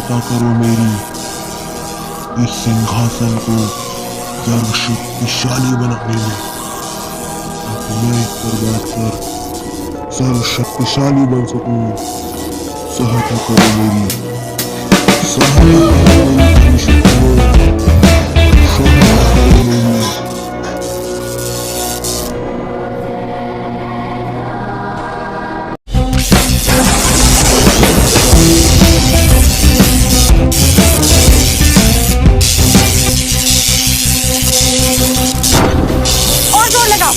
सहायता करो मेरी, इस सिंहासन को सर्वशक्तिशाली बनाने में। ताकि मैं इस पर बैठकर सर्वशक्तिशाली बन सकूं। सहायता करो मेरी, सहायता करो मेरी शक्तियों, सहायता करो मेरी। और जोर लगाओ।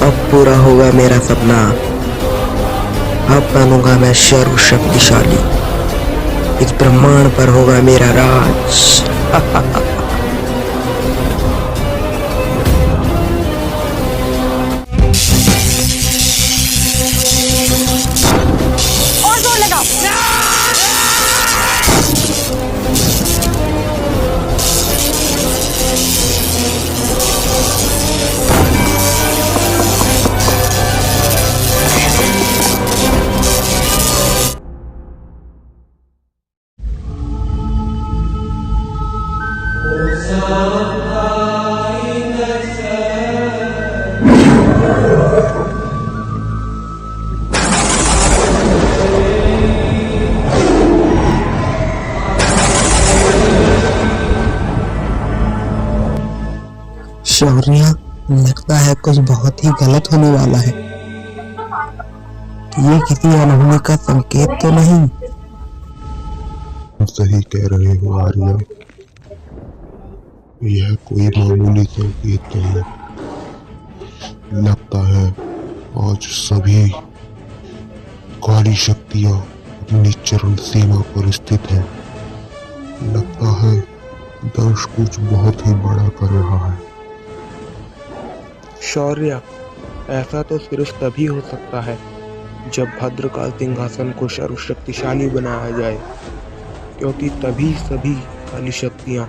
अब पूरा होगा मेरा सपना। अब बनूंगा मैं सर्वशक्तिशाली। इस ब्रह्मांड पर होगा मेरा राज। और जोर लगाओ। शौर्य, लगता है कुछ बहुत ही गलत होने वाला है। ये किसी अनहोनी का संकेत तो नहीं? सही कह रहे हो आर्या, यह कोई मामूली संकेत नहीं। लगता है आज सभी काली शक्तियां अपनी चरम सीमा पर स्थित हैं। लगता है दंश कुछ बहुत ही बड़ा कर रहा है। शौर्य, ऐसा तो सिर्फ तभी हो सकता है जब भद्रकाल सिंहासन को सर्वशक्तिशाली बनाया जाए, क्योंकि तभी सभी काली शक्तियां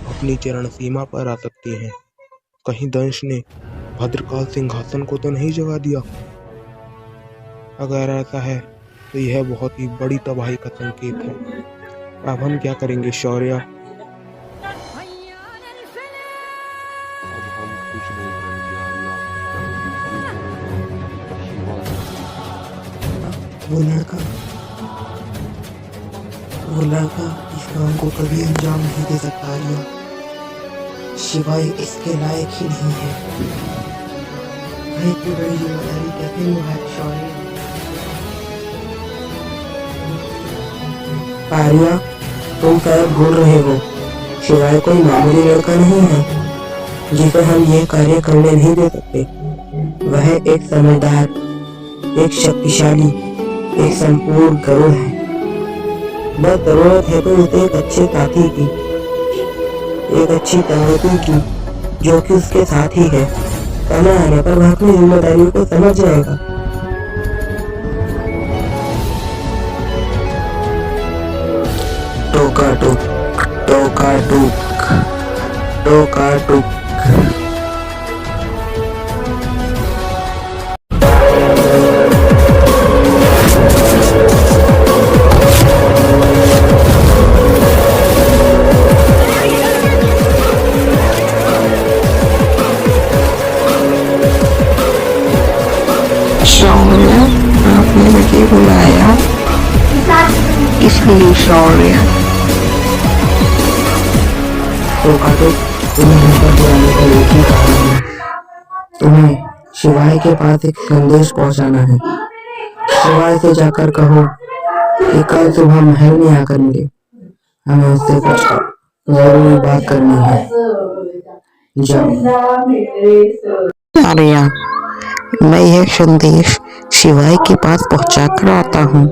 अपनी चरण सीमा पर आ सकती हैं। कहीं दंश ने भद्रकाल सिंहासन को तो नहीं जगा दिया? अगर ऐसा है तो यह बहुत ही बड़ी तबाही का संकेत है। अब हम क्या करेंगे शौर्य? वो लड़का इस काम को कभी अंजाम नहीं दे सकता आर्या, शिवाय इसके लायक ही नहीं है। भाई इतनी बड़ी जिम्मेदारी कैसे निभाए शौर्य? आर्या, तुम शायद भूल रहे हो, शिवाय कोई मामूली लड़का नहीं है जिसे हम ये कार्य करने नहीं दे सकते। वह एक समझदार, एक शक्तिशाली, एक संपूर्ण गरुड़ है। बस जरूरत है तो उसे एक अच्छे साथी की, एक अच्छी तैयारी की, जो कि उसके साथ ही है। समय आने पर वह अपनी जिम्मेदारी को समझ जाएगा। टोका टुक, टोका टुक, टोका टुक। शौर्य, आपने मुझे बुलाया? इसलिए शौर्य। तुम्हें यहाँ पर बुलाने का एक ही कारण है। तुम्हें शिवाय के पास एक संदेश पहुँचाना है। शिवाय से जाकर कहो कि कल सुबह महल में आकर मिले, हमें उससे कुछ जरूरी बात करनी है। जाओ। आर्या, मैं यह संदेश शिवाय के पास पहुंचा कर आता हूँ।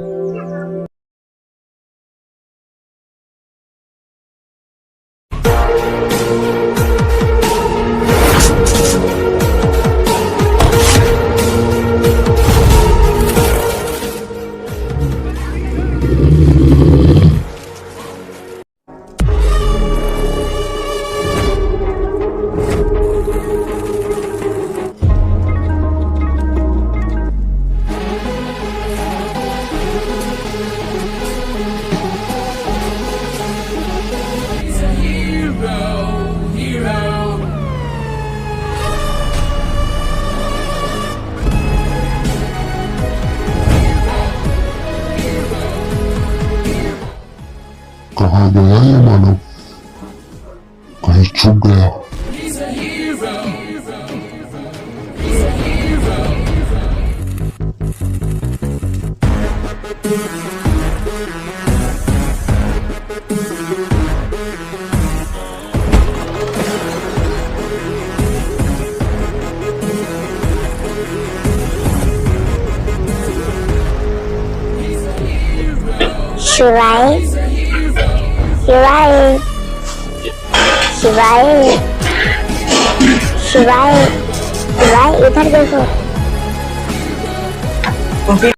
कहाँ गया ये मानव? कहीं छुप गया? शिवाय शिवाय शिवाय शिवाय शिवाय इधर देखो। तो फिर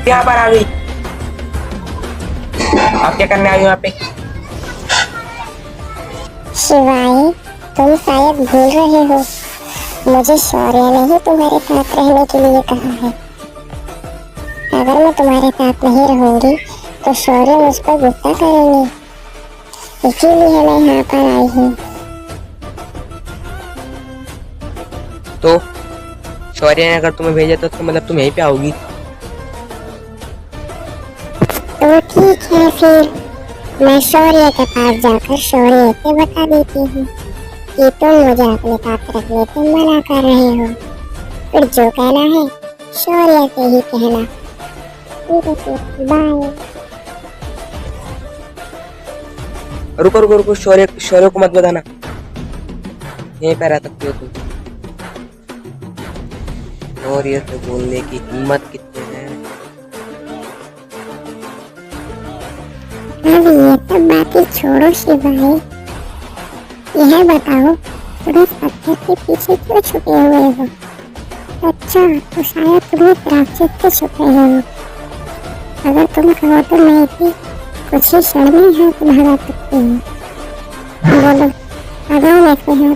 यहाँ पर आ गई। आप क्या करने आई हो यहाँ पे? शिवाय तुम शायद भूल रहे हो, मुझे शौर्य ने ही तुम्हारे साथ रहने के लिए कहा है। अगर मैं तुम्हारे साथ नहीं रहूंगी तो शौर्य मुझ पर गुस्सा करेंगे, इसीलिए मैं यहाँ पर आई हूँ। तो शौर्य ने अगर तुम्हें भेजा तो उसका मतलब तुम यहीं पे आओगी? तो ठीक है, फिर मैं शौर्य के पास जाकर शौर्य से बता देती हूँ कि तुम मुझे अपने साथ रखने से मना कर रहे हो। फिर जो कहना है शौर्य से ही कहना। ठीक है फिर, बाय। रुको रुको रुको, शौर्य को मत बताना, यहीं पे रह सकती हो तुम। शौर्य से बोलने की हिम्मत कितनी है? अब ये सब बातें छोड़ो शिवाय, यह बताओ तुम उस पत्थर के पीछे क्यों छुपे हुए हो? अच्छा, तो शायद तुम इस राक्षस से छुप रहे हो। अगर तुम कहो तो मैं भी कुछ ही क्षण में यहाँ से भगा सकती हूँ। बोलो, भगाओ वैसे यहाँ।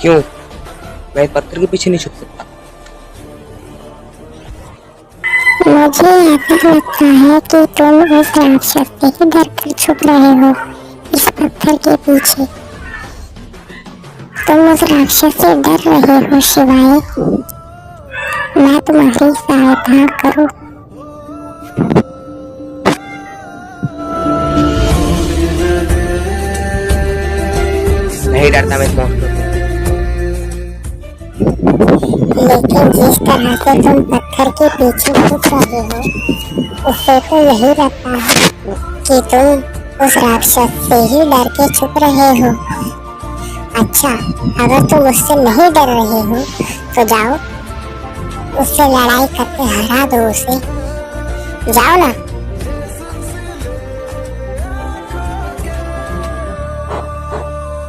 क्यों? मैं इस पत्थर के पीछे नहीं छुप सकता? मुझे ऐसा लगता है कि तुम उस राक्षस से ही डर कर छुप रहे हो इस पत्थर के पीछे। तुम उस राक्षस से डर रहे हो शिवाय, मैं तुम्हारी सहायता करूं। नहीं डरता मैं इस मौसम से। लेकिन जिस तरह से तुम पत्थर के पीछे छुप रहे हो, उससे तो यही लगता है कि तुम उस राक्षस से ही डर के छुप रहे हो। अच्छा, अगर तुम उससे नहीं डर रहे हो तो जाओ, उससे लड़ाई करके हरा दो उसे। जाओ ना।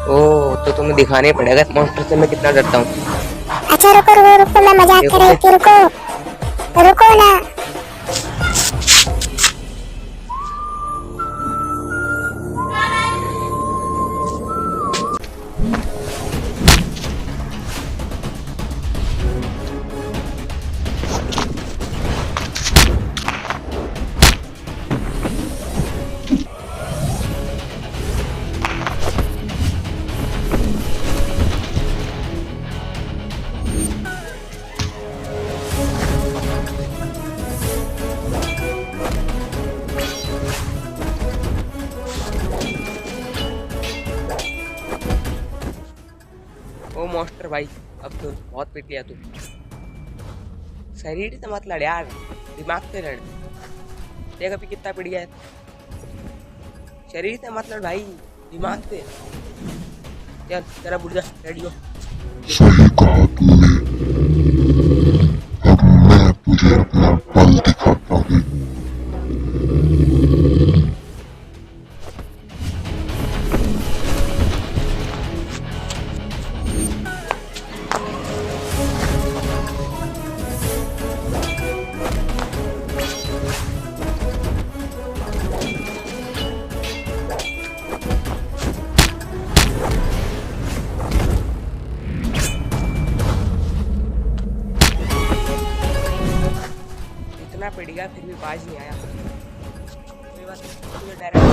ओह, तो तुम्हें दिखाने पड़ेगा इस मॉन्स्टर से मैं कितना डरता हूँ। अच्छा रुको रुको रुको, मैं मजाक कर रही थी, रुको रुको ना। ओ मॉन्स्टर भाई, अब तो बहुत पीट लिया तू। शरीर से मत लड़ यार, दिमाग से लड़। देख अभी कितना पीट गया है। शरीर से मत लड़ भाई, दिमाग से। चल तेरा बुढ़ जा, रेडी हो। सही कहा तूने, अब मैं तुझे अपना बल दिखाता हूँ। भी बाज नहीं आया। कोई बात नहीं, तुझे डायरेक्ट